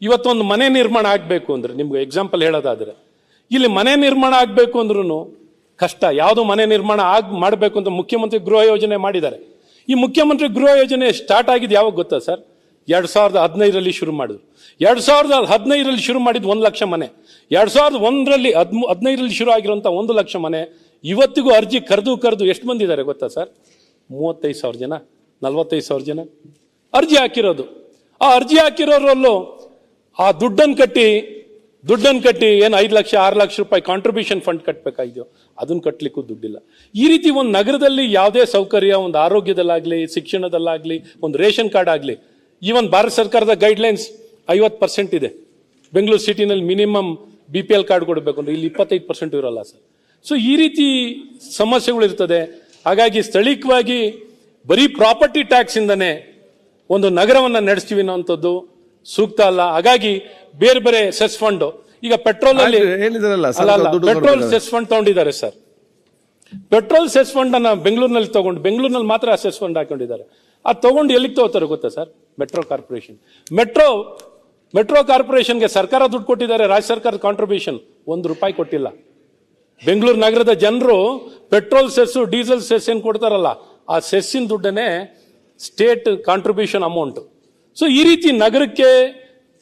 ಇವತ್ತೊಂದು ಮನೆ ನಿರ್ಮಾಣ ಆಗಬೇಕು ಅಂದರೆ, ನಿಮ್ಗೆ ಎಕ್ಸಾಂಪಲ್ ಹೇಳೋದಾದರೆ, ಇಲ್ಲಿ ಮನೆ ನಿರ್ಮಾಣ ಆಗಬೇಕು ಅಂದ್ರೂ ಕಷ್ಟ. ಯಾವುದು ಮನೆ ನಿರ್ಮಾಣ ಮಾಡಬೇಕು ಅಂತ ಮುಖ್ಯಮಂತ್ರಿ ಗೃಹ ಯೋಜನೆ ಮಾಡಿದ್ದಾರೆ. ಈ ಮುಖ್ಯಮಂತ್ರಿ ಗೃಹ ಯೋಜನೆ ಸ್ಟಾರ್ಟ್ ಆಗಿದ್ದು ಯಾವಾಗ ಗೊತ್ತಾ ಸರ್? 2015ರಲ್ಲಿ ಶುರು ಮಾಡಿದ್ರು. 2015ರಲ್ಲಿ ಶುರು ಮಾಡಿದ್ದು 1 ಲಕ್ಷ ಮನೆ. 2015ರಲ್ಲಿ ಶುರು ಆಗಿರುವಂಥ 1 ಲಕ್ಷ ಮನೆ ಇವತ್ತಿಗೂ ಅರ್ಜಿ ಕರೆದು ಎಷ್ಟು ಮಂದಿ ಇದ್ದಾರೆ ಗೊತ್ತಾ ಸರ್? 35,000 ಜನ, 45,000 ಜನ ಅರ್ಜಿ ಹಾಕಿರೋದು. ಆ ಅರ್ಜಿ ಹಾಕಿರೋರಲ್ಲೂ ಆ ದುಡ್ಡನ್ನು ಕಟ್ಟಿ ಏನು 5 ಲಕ್ಷ 6 ಲಕ್ಷ ರೂಪಾಯಿ ಕಾಂಟ್ರಿಬ್ಯೂಷನ್ ಫಂಡ್ ಕಟ್ಟಬೇಕಾಗಿದೆಯೋ ಅದನ್ನು ಕಟ್ಟಲಿಕ್ಕೂ ದುಡ್ಡಿಲ್ಲ. ಈ ರೀತಿ ಒಂದು ನಗರದಲ್ಲಿ ಯಾವುದೇ ಸೌಕರ್ಯ, ಒಂದು ಆರೋಗ್ಯದಲ್ಲಾಗಲಿ, ಶಿಕ್ಷಣದಲ್ಲಾಗಲಿ, ಒಂದು ರೇಷನ್ ಕಾರ್ಡ್ ಆಗಲಿ, ಈವನ್ ಭಾರತ ಸರ್ಕಾರದ ಗೈಡ್ಲೈನ್ಸ್ 50% ಇದೆ. ಬೆಂಗಳೂರು ಸಿಟಿನಲ್ಲಿ ಮಿನಿಮಮ್ BPL ಕಾರ್ಡ್ ಕೊಡಬೇಕು ಅಂದ್ರೆ ಇಲ್ಲಿ 25% ಇರೋಲ್ಲ ಸರ್. ಸೊ ಈ ರೀತಿ ಸಮಸ್ಯೆಗಳು ಇರ್ತದೆ. ಹಾಗಾಗಿ ಸ್ಥಳೀಯವಾಗಿ ಬರೀ ಪ್ರಾಪರ್ಟಿ ಟ್ಯಾಕ್ಸ್ ಇಂದನೇ ಒಂದು ನಗರವನ್ನು ನಡೆಸ್ತೀವಿ ಅನ್ನೋಂಥದ್ದು ಸೂಕ್ತ ಅಲ್ಲ. ಹಾಗಾಗಿ ಬೇರೆ ಬೇರೆ ಸೆಸ್ ಫಂಡ್, ಈಗ ಪೆಟ್ರೋಲ್ ಅಲ್ಲಿ ಪೆಟ್ರೋಲ್ ಸೆಸ್ ಫಂಡ್ ತಗೊಂಡಿದ್ದಾರೆ ಸರ್. ಪೆಟ್ರೋಲ್ ಸೆಸ್ ಫಂಡ್ ಅನ್ನ ಬೆಂಗಳೂರಿನಲ್ಲಿ ಮಾತ್ರ ಸೆಸ್ ಫಂಡ್ ಹಾಕೊಂಡಿದ್ದಾರೆ. ಅದು ತಗೊಂಡು ಎಲ್ಲಿಗೆ ತಗೋತಾರೆ ಗೊತ್ತಾ ಸರ್? ಮೆಟ್ರೋ ಕಾರ್ಪೊರೇಷನ್ಗೆ ಸರ್ಕಾರ ದುಡ್ಡು ಕೊಟ್ಟಿದ್ದಾರೆ. ರಾಜ್ಯ ಸರ್ಕಾರದ ಕಾಂಟ್ರಿಬ್ಯೂಷನ್ 1 ರೂಪಾಯಿ ಕೊಟ್ಟಿಲ್ಲ. ಬೆಂಗಳೂರು ನಗರದ ಜನರು ಪೆಟ್ರೋಲ್ ಸೆಸ್, ಡೀಸೆಲ್ ಸೆಸ್ ಏನ್ ಕೊಡ್ತಾರಲ್ಲ, ಆ ಸೆಸ್ಸಿನ ದುಡ್ಡನ್ನೇ ಸ್ಟೇಟ್ ಕಾಂಟ್ರಿಬ್ಯೂಷನ್ ಅಮೌಂಟ್. ಸೊ ಈ ರೀತಿ ನಗರಕ್ಕೆ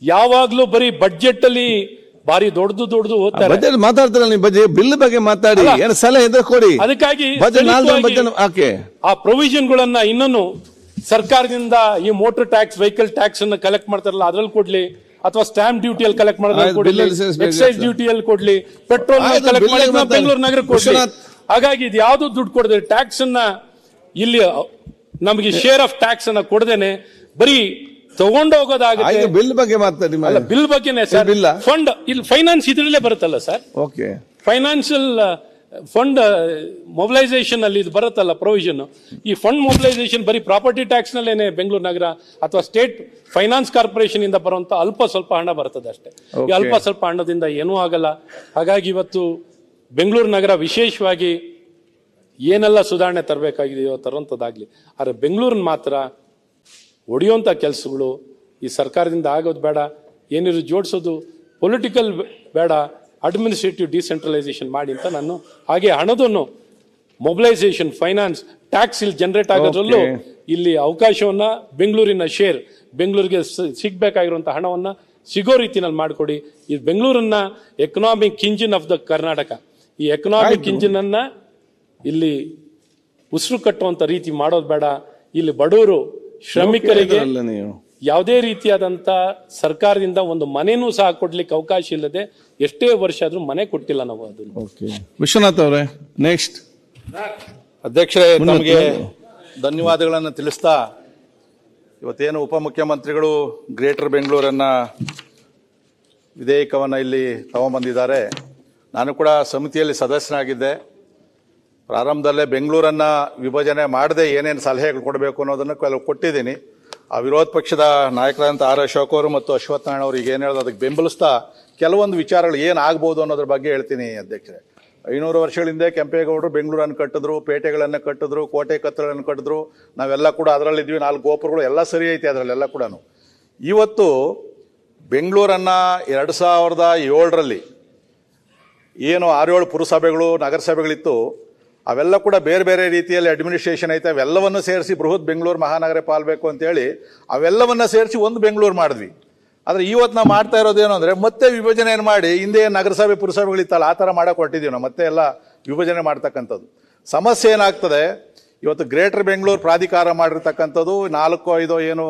ಯಾವಾಗ್ಲೂ ಬರೀ ಬಡ್ಜೆಟ್ ಅಲ್ಲಿ ಬಾರಿ ದೊಡ್ಡದು ಓದ್ತಾರೆ. ಮಾತಾಡ್ತಾರಲ್ಲ ನೀವು ಬಿಲ್ ಬಗ್ಗೆ ಮಾತಾಡಿ, ಸಲಹೆ ಇದ್ರೆ ಕೊಡಿ. ಅದಕ್ಕಾಗಿ ಆ ಪ್ರೊವಿಷನ್ಗಳನ್ನ ಇನ್ನೂ ಸರ್ಕಾರದಿಂದ ಈ ಮೋಟರ್ ಟ್ಯಾಕ್ಸ್, ವೆಹಿಕಲ್ ಟ್ಯಾಕ್ಸ್ ಅನ್ನ ಕಲೆಕ್ಟ್ ಮಾಡ್ತಾರಲ್ಲ ಅದ್ರಲ್ಲಿ ಕೊಡ್ಲಿ, ಅಥವಾ ಸ್ಟಾಂಪ್ ಡ್ಯೂಟಿಯಲ್ಲಿ ಕಲೆಕ್ಟ್ ಮಾಡೋದ್ರಲ್ಲಿ ಕೊಡ್ಲಿ, ಎಕ್ಸೈಸ್ ಡ್ಯೂಟಿಯಲ್ಲಿ ಕೊಡ್ಲಿ, ಪೆಟ್ರೋಲ್ ಕಲೆಕ್ಟ್ ಮಾಡಿ ಬೆಂಗಳೂರು ನಗರಕ್ಕೆ ಕೊಡ್ಲಿ. ಹಾಗಾಗಿ ಇದು ಯಾವ್ದು ದುಡ್ಡು ಕೊಡದೆ, ಟ್ಯಾಕ್ಸ್ ಅನ್ನ ಇಲ್ಲಿ ನಮಗೆ ಶೇರ್ ಆಫ್ ಟ್ಯಾಕ್ಸ್ ಅನ್ನ ಕೊಡದೇನೆ ಬರೀ ತಗೊಂಡು ಹೋಗೋದಾಗುತ್ತೆ. ಬಿಲ್ ಬಗ್ಗೆ ಮಾತಾಡಿ. ಬಿಲ್ ಬಗ್ಗೆನೇ ಸರ್. ಫಂಡ್ ಇಲ್ಲಿ ಫೈನಾನ್ಸ್ ಇದ್ರಲ್ಲೇ ಬರುತ್ತಲ್ಲ sir. Okay, financial fund mobilisation ಅಲ್ಲಿ ಇದು ಬರುತ್ತಲ್ಲ ಪ್ರೊವಿಷನ್. ಈ ಫಂಡ್ ಮೊಬಿಲೈಸೇಷನ್ ಬರೀ ಪ್ರಾಪರ್ಟಿ ಟ್ಯಾಕ್ಸ್ ನಲ್ಲೇನೆ ಬೆಂಗಳೂರು ನಗರ ಅಥವಾ ಸ್ಟೇಟ್ ಫೈನಾನ್ಸ್ ಕಾರ್ಪೊರೇಷನ್ ಇಂದ ಬರುವಂತ ಅಲ್ಪ ಸ್ವಲ್ಪ ಹಣ ಬರ್ತದೆ ಅಷ್ಟೇ. ಈ ಅಲ್ಪ ಸ್ವಲ್ಪ ಹಣದಿಂದ ಏನೂ ಆಗಲ್ಲ. ಹಾಗಾಗಿ ಇವತ್ತು ಬೆಂಗಳೂರು ನಗರ ವಿಶೇಷವಾಗಿ ಏನೆಲ್ಲ ಸುಧಾರಣೆ ತರಬೇಕಾಗಿದೆಯೋ ತರುವಂಥದ್ದಾಗ್ಲಿ. ಆದರೆ ಬೆಂಗಳೂರನ್ನ ಮಾತ್ರ ಒಡೆಯುವಂಥ ಕೆಲಸಗಳು ಈ ಸರ್ಕಾರದಿಂದ ಆಗೋದು ಬೇಡ. ಏನಿದ್ರು ಜೋಡಿಸೋದು ಪೊಲಿಟಿಕಲ್ ಬೇಡ, ಅಡ್ಮಿನಿಸ್ಟ್ರೇಟಿವ್ ಡಿಸೆಂಟ್ರಲೈಸೇಷನ್ ಮಾಡಿ ಅಂತ ನಾನು. ಹಾಗೆ ಹಣದನ್ನು ಮೊಬಿಲೈಸೇಷನ್, ಫೈನಾನ್ಸ್, ಟ್ಯಾಕ್ಸ್ ಇಲ್ಲಿ ಜನರೇಟ್ ಆಗೋದ್ರಲ್ಲೂ ಇಲ್ಲಿ ಅವಕಾಶವನ್ನ ಬೆಂಗಳೂರಿನ ಶೇರ್, ಬೆಂಗಳೂರಿಗೆ ಸಿಗ್ಬೇಕಾಗಿರುವಂಥ ಹಣವನ್ನ ಸಿಗೋ ರೀತಿನಲ್ಲಿ ಮಾಡಿಕೊಡಿ. ಈ ಬೆಂಗಳೂರನ್ನ economic engine of the Karnataka, ಈ ಎಕನಾಮಿಕ್ ಇಂಜಿನ್ ಅನ್ನ ಇಲ್ಲಿ ಉಸಿರು ಕಟ್ಟುವಂತ ರೀತಿ ಮಾಡೋದು ಬೇಡ. ಇಲ್ಲಿ ಬಡವರು, ಶ್ರಮಿಕರಿಗೆ ಯಾವುದೇ ರೀತಿಯಾದಂತ ಸರ್ಕಾರದಿಂದ ಒಂದು ಮನೆನೂ ಸಹ ಕೊಡ್ಲಿಕ್ಕೆ ಅವಕಾಶ ಇಲ್ಲದೆ ಎಷ್ಟೇ ವರ್ಷ ಆದ್ರೂ ಮನೆ ಕೊಟ್ಟಿಲ್ಲ ನಾವು ಅದನ್ನು. ವಿಶ್ವನಾಥ್ ಅವರೇ, ನೆಕ್ಸ್ಟ್. ಅಧ್ಯಕ್ಷರೇ, ತಮಗೆ ಧನ್ಯವಾದಗಳನ್ನು ತಿಳಿಸ್ತಾ, ಇವತ್ತೇನು ಉಪಮುಖ್ಯಮಂತ್ರಿಗಳು ಗ್ರೇಟರ್ ಬೆಂಗಳೂರನ್ನ ವಿಧೇಯಕವನ್ನು ಇಲ್ಲಿ ತಗೊಂಡ್ಬಂದಿದ್ದಾರೆ. ನಾನು ಕೂಡ ಸಮಿತಿಯಲ್ಲಿ ಸದಸ್ಯನಾಗಿದ್ದೆ. ಪ್ರಾರಂಭದಲ್ಲೇ ಬೆಂಗಳೂರನ್ನ ವಿಭಜನೆ ಮಾಡದೆ ಏನೇನು ಸಲಹೆಗಳು ಕೊಡಬೇಕು ಅನ್ನೋದನ್ನು ಕೆಲವು ಕೊಟ್ಟಿದ್ದೀನಿ. ಆ ವಿರೋಧ ಪಕ್ಷದ ನಾಯಕರಾದಂಥ ಆರ್ ಅಶೋಕ್ ಅವರು ಮತ್ತು ಅಶ್ವತ್ಥ ನಾರಾಯಣ ಅವರು ಈಗ ಏನು ಹೇಳೋದು ಅದಕ್ಕೆ ಬೆಂಬಲಿಸ್ತಾ ಕೆಲವೊಂದು ವಿಚಾರಗಳು ಏನಾಗ್ಬೋದು ಅನ್ನೋದ್ರ ಬಗ್ಗೆ ಹೇಳ್ತೀನಿ ಅಧ್ಯಕ್ಷರೇ. 500 ವರ್ಷಗಳ ಹಿಂದೆ ಕೆಂಪೇಗೌಡರು ಬೆಂಗಳೂರನ್ನು ಕಟ್ಟಿದ್ರು, ಪೇಟೆಗಳನ್ನು ಕಟ್ಟಿದ್ರು, ಕೋಟೆ ಕತ್ತಗಳನ್ನು ಕಟ್ಟಿದ್ರು. ನಾವೆಲ್ಲ ಕೂಡ ಅದರಲ್ಲಿದ್ವಿ. 4 ಗೋಪುರಗಳು ಎಲ್ಲ ಸರಿ ಐತೆ ಅದರಲ್ಲೆಲ್ಲ ಕೂಡ. ಇವತ್ತು ಬೆಂಗಳೂರನ್ನು 2007ರಲ್ಲಿ ಏನು 6-7 ಪುರಸಭೆಗಳು, ನಗರಸಭೆಗಳಿತ್ತು, ಅವೆಲ್ಲ ಕೂಡ ಬೇರೆ ಬೇರೆ ರೀತಿಯಲ್ಲಿ ಅಡ್ಮಿನಿಸ್ಟ್ರೇಷನ್ ಐತೆ. ಅವೆಲ್ಲವನ್ನು ಸೇರಿಸಿ ಬೃಹತ್ ಬೆಂಗಳೂರು ಮಹಾನಗರ ಪಾಲ್ಬೇಕು ಅಂತೇಳಿ ಅವೆಲ್ಲವನ್ನ ಸೇರಿಸಿ ಒಂದು ಬೆಂಗಳೂರು ಮಾಡಿದ್ವಿ. ಆದರೆ ಇವತ್ತು ನಾವು ಮಾಡ್ತಾ ಇರೋದೇನು ಅಂದರೆ ಮತ್ತೆ ವಿಭಜನೆಯನ್ನು ಮಾಡಿ, ಹಿಂದೆ ನಗರಸಭೆ ಪುರಸಭೆಗಳಿತ್ತಲ್ಲ ಆ ಥರ ಮಾಡಕ್ಕೆ ಹೊರಟಿದ್ದೀವಿ ನಾವು, ಮತ್ತೆ ಎಲ್ಲ ವಿಭಜನೆ ಮಾಡ್ತಕ್ಕಂಥದ್ದು. ಸಮಸ್ಯೆ ಏನಾಗ್ತದೆ, ಇವತ್ತು ಗ್ರೇಟರ್ ಬೆಂಗಳೂರು ಪ್ರಾಧಿಕಾರ ಮಾಡಿರ್ತಕ್ಕಂಥದ್ದು 4-5 ಏನು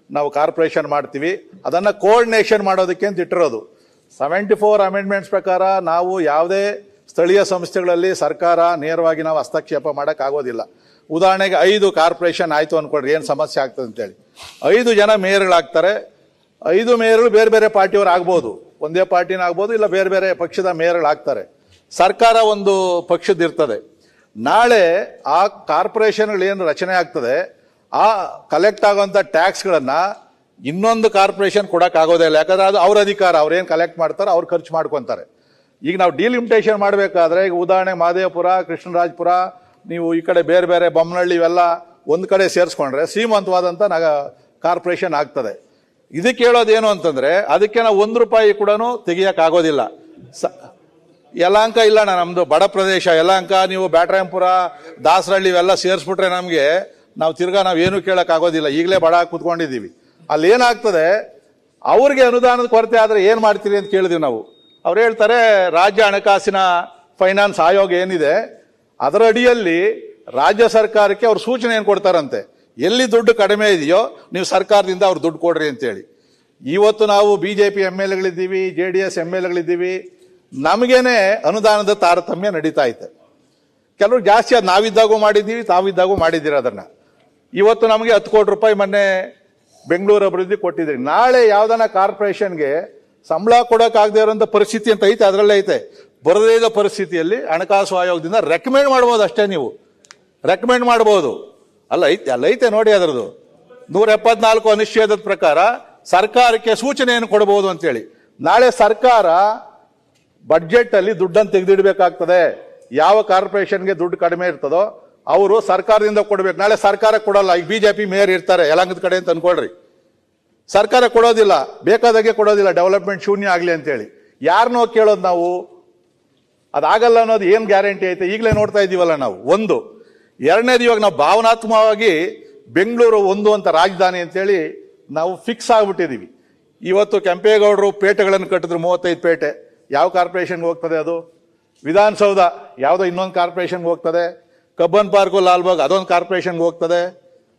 ನಾವು ಕಾರ್ಪೊರೇಷನ್ ಮಾಡ್ತೀವಿ, ಅದನ್ನು ಕೋಆರ್ಡಿನೇಷನ್ ಮಾಡೋದಕ್ಕೆ ಅಂತ ಇಟ್ಟಿರೋದು. 74 ಅಮೆಂಡ್ಮೆಂಟ್ಸ್ ಪ್ರಕಾರ ನಾವು ಯಾವುದೇ ಸ್ಥಳೀಯ ಸಂಸ್ಥೆಗಳಲ್ಲಿ ಸರ್ಕಾರ ನೇರವಾಗಿ ನಾವು ಹಸ್ತಕ್ಷೇಪ ಮಾಡೋಕ್ಕಾಗೋದಿಲ್ಲ. ಉದಾಹರಣೆಗೆ 5 ಕಾರ್ಪೊರೇಷನ್ ಆಯಿತು ಅಂದ್ಕೊಳ್ರಿ, ಏನು ಸಮಸ್ಯೆ ಆಗ್ತದೆ ಅಂತೇಳಿ 5 ಜನ ಮೇಯರ್ಗಳಾಗ್ತಾರೆ. 5 ಮೇಯರ್ಗಳು ಬೇರೆ ಬೇರೆ ಪಾರ್ಟಿಯವರು ಆಗ್ಬೋದು, ಒಂದೇ ಪಾರ್ಟಿನ ಆಗ್ಬೋದು, ಇಲ್ಲ ಬೇರೆ ಬೇರೆ ಪಕ್ಷದ ಮೇಯರ್ಗಳಾಗ್ತಾರೆ. ಸರ್ಕಾರ ಒಂದು ಪಕ್ಷದಿರ್ತದೆ. ನಾಳೆ ಆ ಕಾರ್ಪೊರೇಷನ್ಗಳೇನು ರಚನೆ ಆಗ್ತದೆ, ಆ ಕಲೆಕ್ಟ್ ಆಗುವಂಥ ಟ್ಯಾಕ್ಸ್ಗಳನ್ನು ಇನ್ನೊಂದು ಕಾರ್ಪೊರೇಷನ್ ಕೊಡೋಕ್ಕಾಗೋದೇ ಇಲ್ಲ. ಯಾಕಂದ್ರೆ ಅದು ಅವ್ರ ಅಧಿಕಾರ, ಅವ್ರೇನು ಕಲೆಕ್ಟ್ ಮಾಡ್ತಾರೆ ಅವ್ರು ಖರ್ಚು ಮಾಡ್ಕೊತಾರೆ. ಈಗ ನಾವು ಡಿಲಿಮಿಟೇಷನ್ ಮಾಡಬೇಕಾದ್ರೆ, ಈಗ ಉದಾಹರಣೆ ಮಹದೇವಪುರ, ಕೃಷ್ಣರಾಜಪುರ, ನೀವು ಈ ಕಡೆ ಬೇರೆ ಬೇರೆ ಬೊಮ್ಮನಹಳ್ಳಿ ಇವೆಲ್ಲ ಒಂದು ಕಡೆ ಸೇರಿಸ್ಕೊಂಡ್ರೆ ಶ್ರೀಮಂತವಾದಂಥ ಕಾರ್ಪೊರೇಷನ್ ಆಗ್ತದೆ. ಇದಕ್ಕೆ ಹೇಳೋದೇನು ಅಂತಂದ್ರೆ ಅದಕ್ಕೆ ನಾವು ₹1 ಕೂಡ ತೆಗಿಯಕ್ಕಾಗೋದಿಲ್ಲ. ಯಲಹಂಕ ಇಲ್ಲ ನಮ್ದು ಬಡ ಪ್ರದೇಶ. ಯಲಹಂಕ ನೀವು ಬ್ಯಾಟ್ರಾಯಂಪುರ, ದಾಸರಳ್ಳಿ ಇವೆಲ್ಲ ಸೇರಿಸ್ಬಿಟ್ರೆ ನಮಗೆ ನಾವು ಏನು ಕೇಳಕ್ಕಾಗೋದಿಲ್ಲ. ಈಗಲೇ ಬಡ ಕೂತ್ಕೊಂಡಿದ್ದೀವಿ. ಅಲ್ಲಿ ಏನಾಗ್ತದೆ, ಅವ್ರಿಗೆ ಅನುದಾನದ ಕೊರತೆ ಆದ್ರೆ ಏನ್ ಮಾಡ್ತೀರಿ ಅಂತ ಕೇಳಿದ್ವಿ ನಾವು. ಅವ್ರು ಹೇಳ್ತಾರೆ ರಾಜ್ಯ ಹಣಕಾಸಿನ ಫೈನಾನ್ಸ್ ಆಯೋಗ ಏನಿದೆ ಅದರ ಅಡಿಯಲ್ಲಿ ರಾಜ್ಯ ಸರ್ಕಾರಕ್ಕೆ ಅವ್ರು ಸೂಚನೆ ಏನು ಕೊಡ್ತಾರಂತೆ, ಎಲ್ಲಿ ದುಡ್ಡು ಕಡಿಮೆ ಇದೆಯೋ ನೀವು ಸರ್ಕಾರದಿಂದ ಅವ್ರು ದುಡ್ಡು ಕೊಡ್ರಿ ಅಂತೇಳಿ. ಇವತ್ತು ನಾವು BJP MLAಗಳಿದ್ದೀವಿ, JDS MLAಗಳಿದ್ದೀವಿ, ನಮಗೇನೆ ಅನುದಾನದ ತಾರತಮ್ಯ ನಡೀತಾ ಐತೆ. ಕೆಲವರು ಜಾಸ್ತಿ ಅದು ನಾವಿದ್ದಾಗೂ ಮಾಡಿದ್ದೀವಿ, ತಾವಿದ್ದಾಗೂ ಮಾಡಿದ್ದೀರಿ. ಅದನ್ನ ಇವತ್ತು ನಮಗೆ ₹10 ಕೋಟಿ ಮೊನ್ನೆ ಬೆಂಗಳೂರು ಅಭಿವೃದ್ಧಿ ಕೊಟ್ಟಿದ್ರಿ. ನಾಳೆ ಯಾವ್ದಾನ ಕಾರ್ಪೊರೇಷನ್ಗೆ ಸಂಬಳ ಕೊಡೋಕ್ಕಾಗದೇ ಇರೋಂಥ ಪರಿಸ್ಥಿತಿ ಅಂತ ಐತೆ, ಅದರಲ್ಲೇ ಐತೆ. ಬರದೇ ಇರೋ ಪರಿಸ್ಥಿತಿಯಲ್ಲಿ ಹಣಕಾಸು ಆಯೋಗದಿಂದ ರೆಕಮೆಂಡ್ ಮಾಡ್ಬೋದು ಅಷ್ಟೇ. ನೀವು ರೆಕಮೆಂಡ್ ಮಾಡ್ಬೋದು. ಅಲ್ಲೈತೆ ನೋಡಿ ಅದರದ್ದು 174 ಅನುಚ್ಛೇದದ ಪ್ರಕಾರ ಸರ್ಕಾರಕ್ಕೆ ಸೂಚನೆಯನ್ನು ಕೊಡಬಹುದು ಅಂತೇಳಿ. ನಾಳೆ ಸರ್ಕಾರ ಬಡ್ಜೆಟ್ ಅಲ್ಲಿ ದುಡ್ಡನ್ನು ತೆಗೆದಿಡಬೇಕಾಗ್ತದೆ. ಯಾವ ಕಾರ್ಪೊರೇಷನ್ಗೆ ದುಡ್ಡು ಕಡಿಮೆ ಇರ್ತದೋ ಅವರು ಸರ್ಕಾರದಿಂದ ಕೊಡಬೇಕು. ನಾಳೆ ಸರ್ಕಾರ ಕೊಡಲ್ಲ. ಈಗ BJP ಮೇಯರ್ ಇರ್ತಾರೆ ಯಲಹಂಕದ ಕಡೆ ಅಂತ ಅನ್ಕೊಳ್ರಿ, ಸರ್ಕಾರ ಕೊಡೋದಿಲ್ಲ, ಬೇಕಾದಾಗೆ ಕೊಡೋದಿಲ್ಲ, ಡೆವಲಪ್ಮೆಂಟ್ ಶೂನ್ಯ ಆಗಲಿ ಅಂತೇಳಿ. ಯಾರನ್ನೋ ಕೇಳೋದು ನಾವು? ಅದಾಗಲ್ಲ ಅನ್ನೋದು ಏನು ಗ್ಯಾರಂಟಿ ಐತೆ? ಈಗಲೇ ನೋಡ್ತಾ ಇದ್ದೀವಲ್ಲ ನಾವು. ಒಂದು. ಎರಡನೇದು, ಇವಾಗ ನಾವು ಭಾವನಾತ್ಮಕವಾಗಿ ಬೆಂಗಳೂರು ಒಂದು ಅಂತ ರಾಜಧಾನಿ ಅಂತೇಳಿ ನಾವು ಫಿಕ್ಸ್ ಆಗ್ಬಿಟ್ಟಿದೀವಿ. ಇವತ್ತು ಕೆಂಪೇಗೌಡರು ಪೇಟೆಗಳನ್ನು ಕಟ್ಟಿದ್ರು, 35 ಪೇಟೆ. ಯಾವ ಕಾರ್ಪೊರೇಷನ್ಗೆ ಹೋಗ್ತದೆ ಅದು? ವಿಧಾನಸೌಧ ಯಾವುದೋ ಇನ್ನೊಂದು ಕಾರ್ಪೊರೇಷನ್ಗೆ ಹೋಗ್ತದೆ. ಕಬ್ಬನ್ ಪಾರ್ಕು, ಲಾಲ್ಬಾಗ್ ಅದೊಂದು ಕಾರ್ಪೊರೇಷನ್ಗೆ ಹೋಗ್ತದೆ.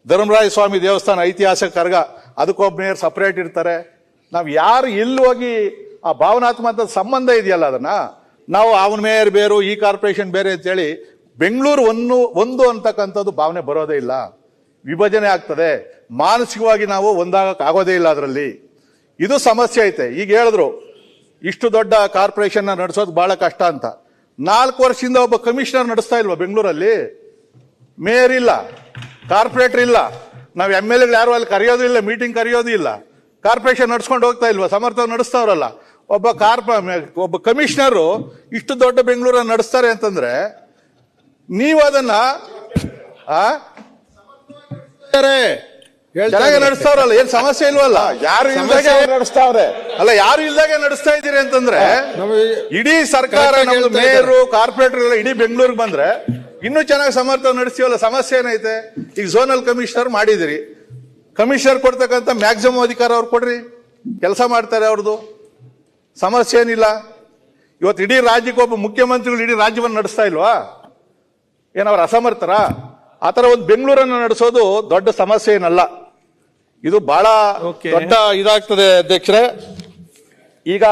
ಧರ್ಮರಾಯ ಸ್ವಾಮಿ ದೇವಸ್ಥಾನ ಐತಿಹಾಸಿಕ ಕರ್ಗ, ಅದಕ್ಕೊಬ್ಬ ಮೇಯರ್ ಸಪರೇಟ್ ಇರ್ತಾರೆ. ನಾವು ಯಾರು ಎಲ್ಲಿ ಹೋಗಿ ಆ ಭಾವನಾತ್ಮಕ ಸಂಬಂಧ ಇದೆಯಲ್ಲ ಅದನ್ನ ನಾವು ಅವನ ಮೇಯರ್ ಬೇರು, ಈ ಕಾರ್ಪೊರೇಷನ್ ಬೇರೆ ಅಂತೇಳಿ ಬೆಂಗಳೂರು ಒಂದು ಅಂತಕ್ಕಂಥದ್ದು ಭಾವನೆ ಬರೋದೇ ಇಲ್ಲ. ವಿಭಜನೆ ಆಗ್ತದೆ. ಮಾನಸಿಕವಾಗಿ ನಾವು ಒಂದಾಗಕ್ಕೆ ಆಗೋದೇ ಇಲ್ಲ. ಅದರಲ್ಲಿ ಇದು ಸಮಸ್ಯೆ ಐತೆ. ಈಗ ಹೇಳಿದ್ರು ಇಷ್ಟು ದೊಡ್ಡ ಕಾರ್ಪೊರೇಷನ್ ನಡೆಸೋದು ಬಹಳ ಕಷ್ಟ ಅಂತ. 4 ವರ್ಷದಿಂದ ಒಬ್ಬ ಕಮಿಷನರ್ ನಡೆಸ್ತಾ ಇಲ್ವಾ ಬೆಂಗಳೂರಲ್ಲಿ? ಮೇಯರ್ ಇಲ್ಲ, ಕಾರ್ಪೊರೇಟರ್ ಇಲ್ಲ, ನಾವು MLAಗಳು ಯಾರು ಅಲ್ಲಿ ಕರೆಯೋದು ಇಲ್ಲ, ಮೀಟಿಂಗ್ ಕರೆಯೋದು ಇಲ್ಲ. ಕಾರ್ಪೊರೇಷನ್ ನಡ್ಸ್ಕೊಂಡು ಹೋಗ್ತಾ ಇಲ್ವಾ? ಸಮರ್ಥ ನಡೆಸ್ತಾವ್ರಲ್ಲ. ಒಬ್ಬ ಕಮಿಷನರು ಇಷ್ಟು ದೊಡ್ಡ ಬೆಂಗಳೂರನ್ನ ನಡೆಸ್ತಾರೆ ಅಂತಂದ್ರೆ ನೀವು ಅದನ್ನ ಚೆನ್ನಾಗಿ ನಡೆಸ್ತಾವ್ರಲ್ಲ, ಏನ್ ಸಮಸ್ಯೆ ಇಲ್ವಲ್ಲ? ಯಾರು ಇಲ್ದಾಗೆ ನಡೆಸ್ತಾವ್ರೆ ಅಲ್ಲ, ಯಾರು ಇಲ್ದಾಗೆ ನಡೆಸ್ತಾ ಇದ್ದೀರಿ ಅಂತಂದ್ರೆ ಇಡೀ ಸರ್ಕಾರ ನಮ್ದು ಮೇಯರು ಕಾರ್ಪೊರೇಟರ್ ಎಲ್ಲ ಇಡೀ ಬೆಂಗಳೂರಿಗೆ ಬಂದ್ರೆ ಇನ್ನೂ ಚೆನ್ನಾಗಿ ಸಮರ್ಥ ನಡೆಸ್ತೀವಲ್ಲ. ಸಮಸ್ಯೆ ಏನೈತೆ? ಈಗ ಝೋನಲ್ ಕಮಿಷನರ್ ಮಾಡಿದಿರಿ, ಕಮಿಷನರ್ ಕೊಡ್ತಕ್ಕಂಥ ಮ್ಯಾಕ್ಸಿಮಮ್ ಅಧಿಕಾರ ಅವ್ರು ಕೊಡ್ರಿ, ಕೆಲಸ ಮಾಡ್ತಾರೆ ಅವ್ರದ್ದು, ಸಮಸ್ಯೆ ಏನಿಲ್ಲ. ಇವತ್ತು ಇಡೀ ರಾಜ್ಯಕ್ಕೆ ಒಬ್ಬ ಮುಖ್ಯಮಂತ್ರಿಗಳು ಇಡೀ ರಾಜ್ಯವನ್ನು ನಡೆಸ್ತಾ ಇಲ್ವಾ? ಏನವ್ರ ಅಸಮರ್ಥರ? ಆತರ ಒಂದು ಬೆಂಗಳೂರನ್ನು ನಡೆಸೋದು ದೊಡ್ಡ ಸಮಸ್ಯೆ ಏನಲ್ಲ. ಇದು ಬಹಳ ದೊಡ್ಡ ಇದಾಗ್ತದೆ ಅಧ್ಯಕ್ಷರೇ. ಈಗ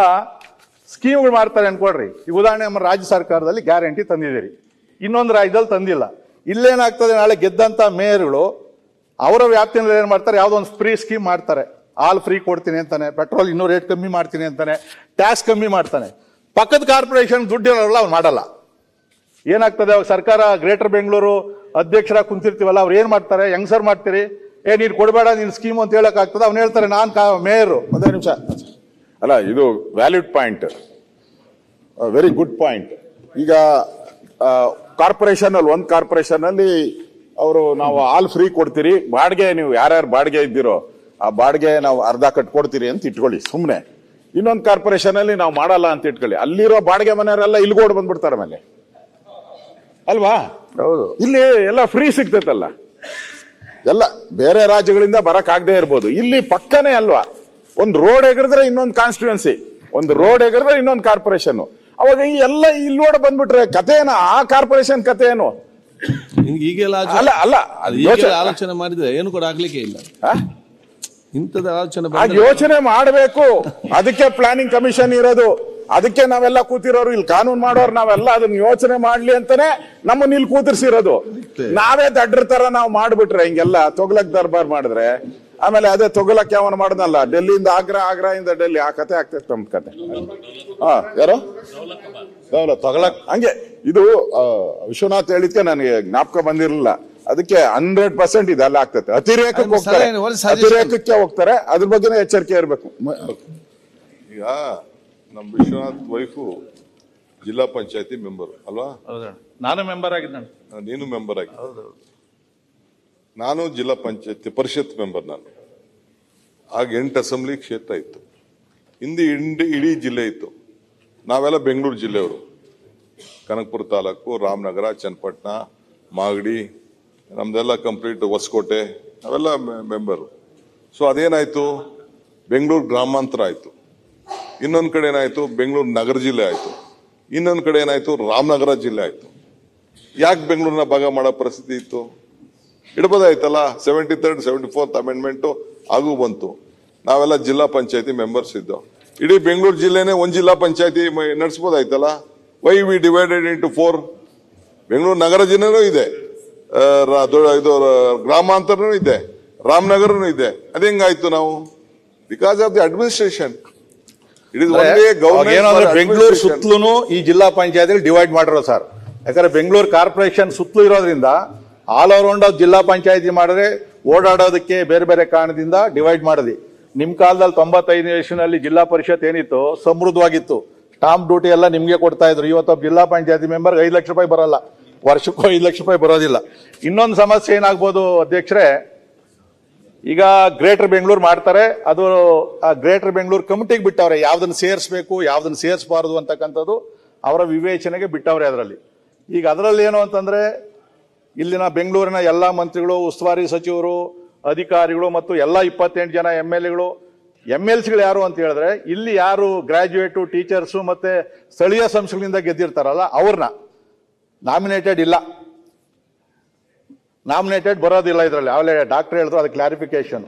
ಸ್ಕೀಮ್ಗಳು ಮಾಡ್ತಾರೆ ಅನ್ಕೊಡ್ರಿ. ಈ ಉದಾಹರಣೆ ನಮ್ಮ ರಾಜ್ಯ ಸರ್ಕಾರದಲ್ಲಿ ಗ್ಯಾರಂಟಿ ತಂದಿದ್ದೀರಿ, ಇನ್ನೊಂದು ರಾಜ್ಯದಲ್ಲಿ ತಂದಿಲ್ಲ. ಇಲ್ಲೇನಾಗ್ತದೆ, ನಾಳೆ ಗೆದ್ದಂತ ಮೇಯರ್ಗಳು ಅವರ ವ್ಯಾಪ್ತಿಯಲ್ಲಿ ಏನ್ ಮಾಡ್ತಾರೆ, ಯಾವ್ದೋ ಒಂದು ಫ್ರೀ ಸ್ಕೀಮ್ ಮಾಡ್ತಾರೆ. ಹಾಲ್ ಫ್ರೀ ಕೊಡ್ತೀನಿ ಅಂತಾನೆ, ಪೆಟ್ರೋಲ್ ಇನ್ನೂ ರೇಟ್ ಕಮ್ಮಿ ಮಾಡ್ತೀನಿ ಅಂತಾನೆ, ಟ್ಯಾಕ್ಸ್ ಕಮ್ಮಿ ಮಾಡ್ತಾನೆ. ಪಕ್ಕದ ಕಾರ್ಪೊರೇಷನ್ ದುಡ್ಡು ಇರೋಲ್ಲ, ಅವ್ನು ಮಾಡಲ್ಲ. ಏನಾಗ್ತದೆ ಅವಾಗ? ಸರ್ಕಾರ ಗ್ರೇಟರ್ ಬೆಂಗಳೂರು ಅಧ್ಯಕ್ಷರಾಗಿ ಕುಂತಿರ್ತೀವಲ್ಲ, ಅವ್ರು ಏನ್ ಮಾಡ್ತಾರೆ? ಹೆಂಗ್ಸರ್ ಮಾಡ್ತೀರಿ, ನೀನು ಕೊಡಬೇಡ ನಿನ್ ಸ್ಕೀಮ್ ಅಂತ ಹೇಳಕ್ ಆಗ್ತದೆ. ಅವ್ನು ಹೇಳ್ತಾರೆ ನಾನ್ ಮೇಯರ್. ಒಂದೇ ನಿಮಿಷ ಅಲ್ಲ, ಇದು valid point, very good point. ಈಗ ಕಾರ್ಪೊರೇಷನ್ ಅಲ್ಲಿ ಒಂದು ಕಾರ್ಪೊರೇಷನ್ ಅಲ್ಲಿ ಅವರು ನಾವು ಹಾಲ್ ಫ್ರೀ ಕೊಡ್ತೀರಿ, ಬಾಡಿಗೆ ನೀವು ಯಾರ್ಯಾರು ಬಾಡಿಗೆ ಇದ್ದೀರೋ ಆ ಬಾಡಿಗೆ ನಾವು ಅರ್ಧ ಕಟ್ಕೊಡ್ತೀರಿ ಅಂತ ಇಟ್ಕೊಳ್ಳಿ ಸುಮ್ನೆ. ಇನ್ನೊಂದು ಕಾರ್ಪೊರೇಷನ್ ಅಲ್ಲಿ ನಾವು ಮಾಡಲ್ಲ ಅಂತ ಇಟ್ಕೊಳ್ಳಿ, ಅಲ್ಲಿರೋ ಬಾಡಿಗೆ ಮನೆಯವರೆಲ್ಲ ಇಲ್ಗೋಡ್ ಬಂದ್ಬಿಡ್ತಾರೆ ಮೇಲೆ, ಅಲ್ವಾ? ಹೌದು. ಇಲ್ಲಿ ಎಲ್ಲ ಫ್ರೀ ಸಿಗ್ತೈತಲ್ಲ, ಎಲ್ಲ ಬೇರೆ ರಾಜ್ಯಗಳಿಂದ ಬರಕ್ ಆಗದೆ ಇರ್ಬೋದು, ಇಲ್ಲಿ ಪಕ್ಕನೇ ಅಲ್ವಾ? ಒಂದು ರೋಡ್ ಎಗರಿದ್ರೆ ಇನ್ನೊಂದು ಕಾನ್ಸ್ಟಿಟ್ಯೂನ್ಸಿ, ಒಂದು ರೋಡ್ ಎಗರಿದ್ರೆ ಇನ್ನೊಂದು ಕಾರ್ಪೊರೇಷನ್. ಅವಾಗ ಈ ಎಲ್ಲ ಇಲ್ಲೋಡ್ ಬಂದ್ಬಿಟ್ರೆ ಕತೆ ಏನು? ಆ ಕಾರ್ಪೊರೇಷನ್ ಕತೆ ಏನು? ಈಗೆಲ್ಲ ಅಲ್ಲ ಅಲ್ಲ ಆಲೋಚನೆ ಮಾಡಿದ್ರೆ ಏನು ಕೂಡ ಆಗ್ಲಿಕ್ಕೆ ಇಲ್ಲ. ಇಂಥದ ಆಲೋಚನೆ ಯೋಚನೆ ಮಾಡಬೇಕು. ಅದಕ್ಕೆ ಪ್ಲಾನಿಂಗ್ ಕಮಿಷನ್ ಇರೋದು, ಅದಕ್ಕೆ ನಾವೆಲ್ಲ ಕೂತಿರೋರು, ಇಲ್ಲಿ ಕಾನೂನು ಮಾಡೋರು ನಾವೆಲ್ಲ ಅದನ್ನ ಯೋಚನೆ ಮಾಡ್ಲಿ ಅಂತಾನೆ ನಮ್ಮನ್ನ ಇಲ್ಲಿ ಕೂತಿರ್ಸಿರೋದು. ನಾವೇ ದಡ್ರ ತರ ನಾವು ಮಾಡ್ಬಿಟ್ರೆ ಹಿಂಗೆಲ್ಲ ತೊಗಲಕ್ ದರ್ಬಾರ್ ಮಾಡಿದ್ರೆ ಆಮೇಲೆ ಅದೇ ತೊಗಲಕ್ ಯಾವನ ಮಾಡನಲ್ಲ, ಡೆಲ್ಲಿಯಿಂದ ಆಗ್ರಾಯಿಂದ ಡೆಲ್ಲಿ, ಆ ಕತೆ ಆಗ್ತೈತೆ ನಮ್ ಕತೆ. ಯಾರೋ ತೊಗಲಕ್ ಹಂಗೆ. ಇದು ವಿಶ್ವನಾಥ್ ಹೇಳಿದ್ಕೆ ನನಗೆ ಜ್ಞಾಪಕ ಬಂದಿರಲಿಲ್ಲ. ಅದಕ್ಕೆ 100% ಇದೆಲ್ಲ ಆಗ್ತೈತೆ. ಅತಿರೇಕಕ್ಕೆ ಹೋಗ್ತಾರೆ, ಅತಿರೇಕಕ್ಕೆ ಹೋಗ್ತಾರೆ. ಅದ್ರ ಬಗ್ಗೆ ಎಚ್ಚರಿಕೆ ಇರಬೇಕು. ಈಗ ನಮ್ಮ ವಿಶ್ವನಾಥ್ ವೈಫು ಜಿಲ್ಲಾ ಪಂಚಾಯತಿ ಮೆಂಬರ್ ಅಲ್ವಾ? ನಾನು ಮೆಂಬರ್ ಆಗಿದ್ದೆ. ನೀನು ಮೆಂಬರ್ ಆಗಿ. ನಾನು ಜಿಲ್ಲಾ ಪಂಚಾಯತಿ ಪರಿಷತ್ ಮೆಂಬರ್. ನಾನು ಆಗ 8 ಅಸೆಂಬ್ಲಿ ಕ್ಷೇತ್ರ ಇತ್ತು. ಹಿಂದೆ ಇಡೀ ಜಿಲ್ಲೆ ಇತ್ತು. ನಾವೆಲ್ಲ ಬೆಂಗಳೂರು ಜಿಲ್ಲೆಯವರು. ಕನಕಪುರ ತಾಲೂಕು, ರಾಮನಗರ, ಚನ್ನಪಟ್ಟಣ, ಮಾಗಡಿ, ನಮ್ದೆಲ್ಲ ಕಂಪ್ಲೀಟ್ ಹೊಸಕೋಟೆ, ಅವೆಲ್ಲ ಮೆಂಬರು. ಸೊ ಅದೇನಾಯ್ತು, ಬೆಂಗಳೂರು ಗ್ರಾಮಾಂತರ ಆಯ್ತು. ಇನ್ನೊಂದು ಕಡೆ ಏನಾಯ್ತು, ಬೆಂಗಳೂರು ನಗರ ಜಿಲ್ಲೆ ಆಯ್ತು. ಇನ್ನೊಂದು ಕಡೆ ಏನಾಯ್ತು, ರಾಮನಗರ ಜಿಲ್ಲೆ ಆಯ್ತು. ಯಾಕೆ ಬೆಂಗಳೂರಿನ ಭಾಗ ಮಾಡೋ ಪರಿಸ್ಥಿತಿ ಇತ್ತು? ಇಡಬೋದಾಯ್ತಲ್ಲ. 73rd 74th ಅಮೆಂಡ್ಮೆಂಟು ಹಾಗೂ ಬಂತು. ನಾವೆಲ್ಲ ಜಿಲ್ಲಾ ಪಂಚಾಯತಿ ಮೆಂಬರ್ಸ್ ಇದ್ದೋ. ಇಡೀ ಬೆಂಗಳೂರು ಜಿಲ್ಲೆನೇ ಒಂದು ಜಿಲ್ಲಾ ಪಂಚಾಯತಿ ನಡೆಸಬಹುದಾಯ್ತಲ್ಲ. Why we divided into 4? Bengaluru ನಗರ ಜಿಲ್ಲೆನೂ ಇದೆ, ಇದು ಗ್ರಾಮಾಂತರನೂ ಇದೆ, ರಾಮನಗರನೂ ಇದೆ. ಅದೆಂಗಾಯ್ತು ನಾವು? Because of the administration. It is only government. Bengaluru ಸುತ್ತಲೂ ಈ ಜಿಲ್ಲಾ ಪಂಚಾಯತ್ ಡಿವೈಡ್ ಮಾಡಿರೋ ಸರ್. ಯಾಕಂದ್ರೆ ಬೆಂಗಳೂರು ಕಾರ್ಪೊರೇಷನ್ ಸುತ್ತಲೂ ಇರೋದ್ರಿಂದ ಆಲ್ ಅರೌಂಡ್ ಜಿಲ್ಲಾ ಪಂಚಾಯತಿ ಮಾಡಿದ್ರೆ ಓಡಾಡೋದಕ್ಕೆ ಬೇರೆ ಬೇರೆ ಕಾರಣದಿಂದ ಡಿವೈಡ್ ಮಾಡಿದ್ವಿ. ನಿಮ್ ಕಾಲದಲ್ಲಿ 95 ಇಸ್ವಿನಲ್ಲಿ ಜಿಲ್ಲಾ ಪರಿಷತ್ ಏನಿತ್ತು ಸಮೃದ್ಧವಾಗಿತ್ತು. ಸ್ಟಾಂಪ್ ಡ್ಯೂಟಿ ಎಲ್ಲ ನಿಮ್ಗೆ ಕೊಡ್ತಾ ಇದ್ರು. ಇವತ್ತು ಜಿಲ್ಲಾ ಪಂಚಾಯತಿ ಮೆಂಬರ್ 5 ಲಕ್ಷ ರೂಪಾಯಿ ಬರಲ್ಲ, ವರ್ಷಕ್ಕೂ 5 ಲಕ್ಷ ರೂಪಾಯಿ ಬರೋದಿಲ್ಲ. ಇನ್ನೊಂದು ಸಮಸ್ಯೆ ಏನಾಗ್ಬೋದು ಅಧ್ಯಕ್ಷರೇ, ಈಗ ಗ್ರೇಟರ್ ಬೆಂಗಳೂರು ಮಾಡ್ತಾರೆ, ಅದು ಆ ಗ್ರೇಟರ್ ಬೆಂಗಳೂರು ಕಮಿಟಿಗೆ ಬಿಟ್ಟವ್ರೆ ಯಾವ್ದನ್ನ ಸೇರಿಸಬೇಕು ಯಾವ್ದನ್ನ ಸೇರಿಸಬಾರದು ಅಂತಕ್ಕಂಥದ್ದು ಅವರ ವಿವೇಚನೆಗೆ ಬಿಟ್ಟವ್ರೆ. ಅದರಲ್ಲಿ ಈಗ ಅದರಲ್ಲಿ ಏನು ಅಂತಂದ್ರೆ, ಇಲ್ಲಿನ ಬೆಂಗಳೂರಿನ ಎಲ್ಲಾ ಮಂತ್ರಿಗಳು, ಉಸ್ತುವಾರಿ ಸಚಿವರು, ಅಧಿಕಾರಿಗಳು ಮತ್ತು ಎಲ್ಲ 28 ಜನ MLAಗಳು, MLCಗಳು ಯಾರು ಅಂತ ಹೇಳಿದ್ರೆ, ಇಲ್ಲಿ ಯಾರು ಗ್ರಾಜ್ಯುಯೇಟು, ಟೀಚರ್ಸು ಮತ್ತೆ ಸ್ಥಳೀಯ ಸಂಸ್ಥೆಗಳಿಂದ ಗೆದ್ದಿರ್ತಾರಲ್ಲ ಅವ್ರನ್ನ ನಾಮಿನೇಟೆಡ್ ಇಲ್ಲ, ನಾಮಿನೇಟೆಡ್ ಬರೋದಿಲ್ಲ ಇದರಲ್ಲಿ. ಅವಲೇ ಡಾಕ್ಟರ್ ಹೇಳಿದ್ರು, ಅದು ಕ್ಲಾರಿಫಿಕೇಶನ್.